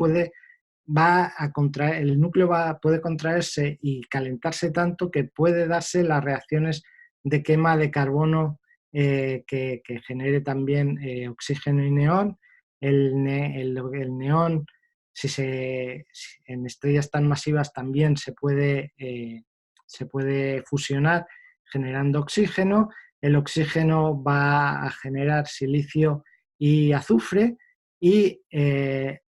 [SPEAKER 1] el núcleo puede contraerse y calentarse tanto que puede darse las reacciones de quema de carbono que genere también oxígeno y neón. El neón, si en estrellas tan masivas también se puede fusionar generando oxígeno. El oxígeno va a generar silicio y azufre y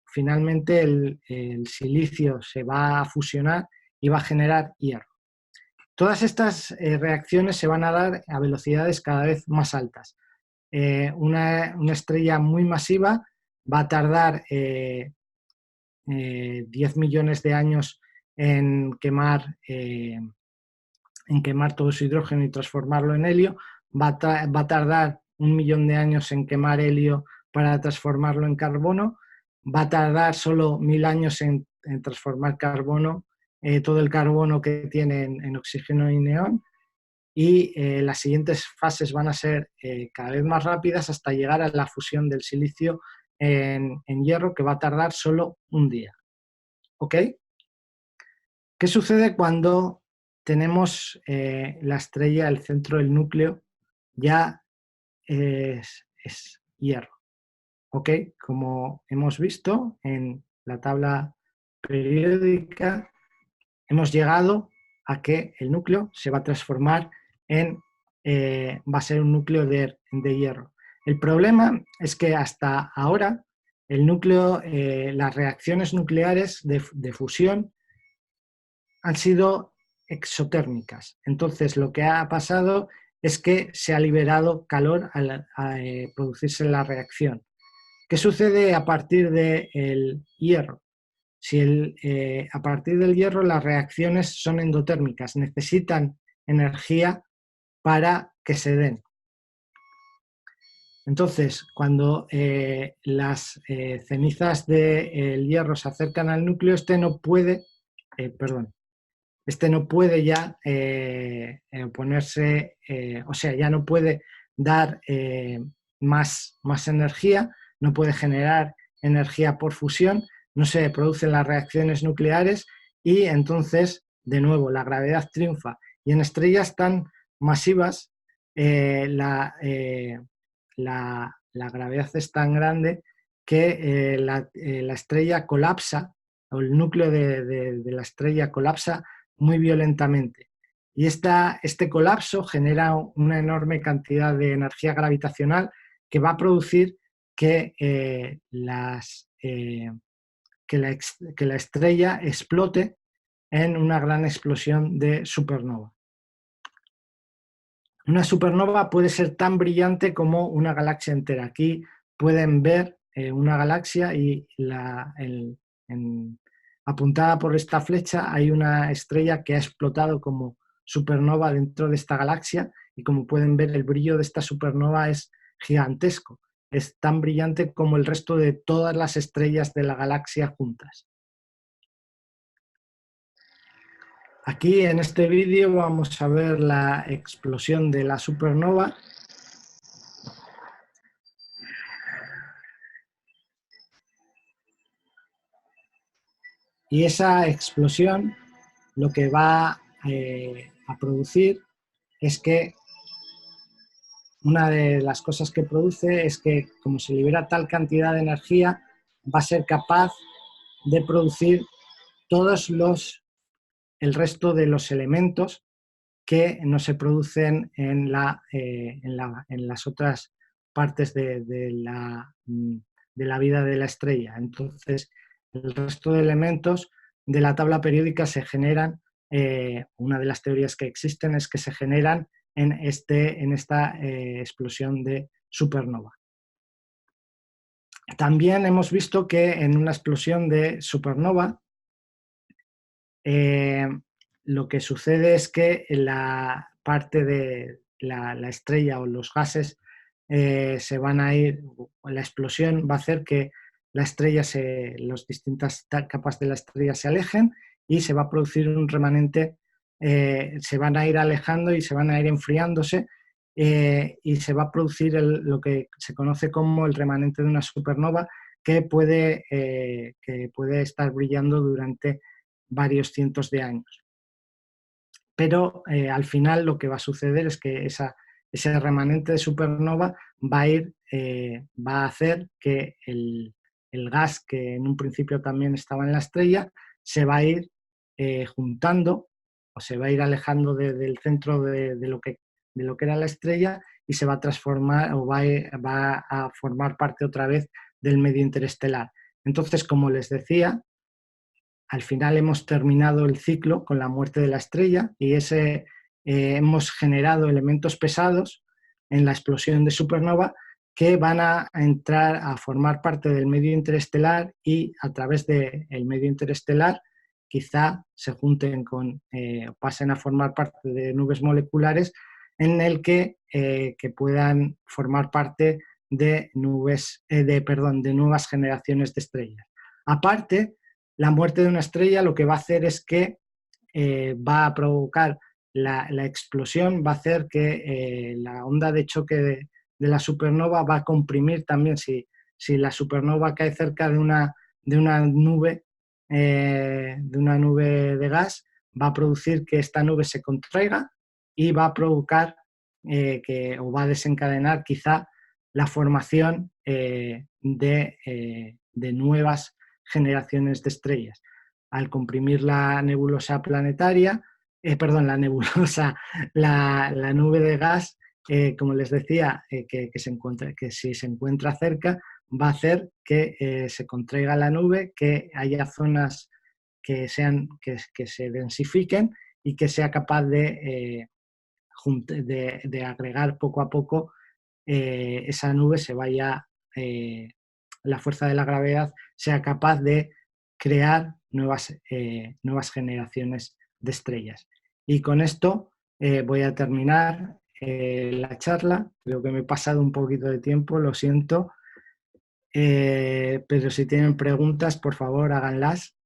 [SPEAKER 1] finalmente el silicio se va a fusionar y va a generar hierro. Todas estas reacciones se van a dar a velocidades cada vez más altas. Una estrella muy masiva va a tardar 10 millones de años en quemar todo su hidrógeno y transformarlo en helio. Va a tardar 1 millón de años en quemar helio para transformarlo en carbono. Va a tardar solo 1000 años en transformar carbono, todo el carbono que tiene en oxígeno y neón. Y las siguientes fases van a ser cada vez más rápidas hasta llegar a la fusión del silicio en hierro, que va a tardar solo un día. ¿Ok? ¿Qué sucede cuando tenemos la estrella, el centro del núcleo, ya es hierro? ¿Ok? Como hemos visto en la tabla periódica, hemos llegado a que el núcleo se va a transformar va a ser un núcleo de hierro. El problema es que hasta ahora el núcleo, las reacciones nucleares de fusión han sido exotérmicas. Entonces, lo que ha pasado es que se ha liberado calor al producirse la reacción. ¿Qué sucede a partir del hierro? A partir del hierro las reacciones son endotérmicas, necesitan energía para que se den. Entonces, cuando las cenizas del hierro se acercan al núcleo, este no puede ya ponerse, o sea, ya no puede dar más energía, no puede generar energía por fusión, no se producen las reacciones nucleares y entonces, de nuevo, la gravedad triunfa. Y en estrellas tan masivas, la gravedad es tan grande que la estrella colapsa, o el núcleo de la estrella colapsa muy violentamente. Y este colapso genera una enorme cantidad de energía gravitacional que va a producir que la estrella explote en una gran explosión de supernova. Una supernova puede ser tan brillante como una galaxia entera. Aquí pueden ver una galaxia y apuntada por esta flecha hay una estrella que ha explotado como supernova dentro de esta galaxia y como pueden ver el brillo de esta supernova es gigantesco. Es tan brillante como el resto de todas las estrellas de la galaxia juntas. Aquí en este vídeo vamos a ver la explosión de la supernova. Y esa explosión lo que va a producir es que una de las cosas que produce es que como se libera tal cantidad de energía, va a ser capaz de producir el resto de los elementos que no se producen en las otras partes de la vida de la estrella. Entonces, el resto de elementos de la tabla periódica se generan, una de las teorías que existen es que se generan en esta explosión de supernova. También hemos visto que en una explosión de supernova lo que sucede es que la parte de la estrella o los gases se van a ir, la explosión va a hacer que las distintas capas de la estrella se alejen y se va a producir un remanente, se van a ir alejando y se van a ir enfriándose, y se va a producir lo que se conoce como el remanente de una supernova, que puede estar brillando durante varios cientos de años. Pero al final lo que va a suceder es que ese remanente de supernova va a hacer que el gas que en un principio también estaba en la estrella se va a ir juntando, o se va a ir alejando del centro de lo que era la estrella, y se va a transformar, o va a formar parte otra vez del medio interestelar. Entonces, como les decía, al final hemos terminado el ciclo con la muerte de la estrella, y hemos generado elementos pesados en la explosión de supernova que van a entrar a formar parte del medio interestelar, y a través del medio interestelar quizá se junten pasen a formar parte de nubes moleculares en el que puedan formar parte de de nuevas generaciones de estrellas. Aparte, la muerte de una estrella lo que va a hacer es que va a provocar la explosión, va a hacer que la onda de choque de la supernova va a comprimir también. Si la supernova cae cerca de una nube, de gas, va a producir que esta nube se contraiga y va a provocar o va a desencadenar quizá la formación de nuevas generaciones de estrellas. Al comprimir la nebulosa planetaria, la nebulosa, la nube de gas, como les decía, que si se encuentra cerca, va a hacer que se contraiga la nube, que haya zonas que se densifiquen y que sea capaz de agregar poco a poco, esa nube la fuerza de la gravedad sea capaz de crear nuevas generaciones de estrellas. Y con esto voy a terminar la charla. Creo que me he pasado un poquito de tiempo, lo siento, pero si tienen preguntas, por favor, háganlas.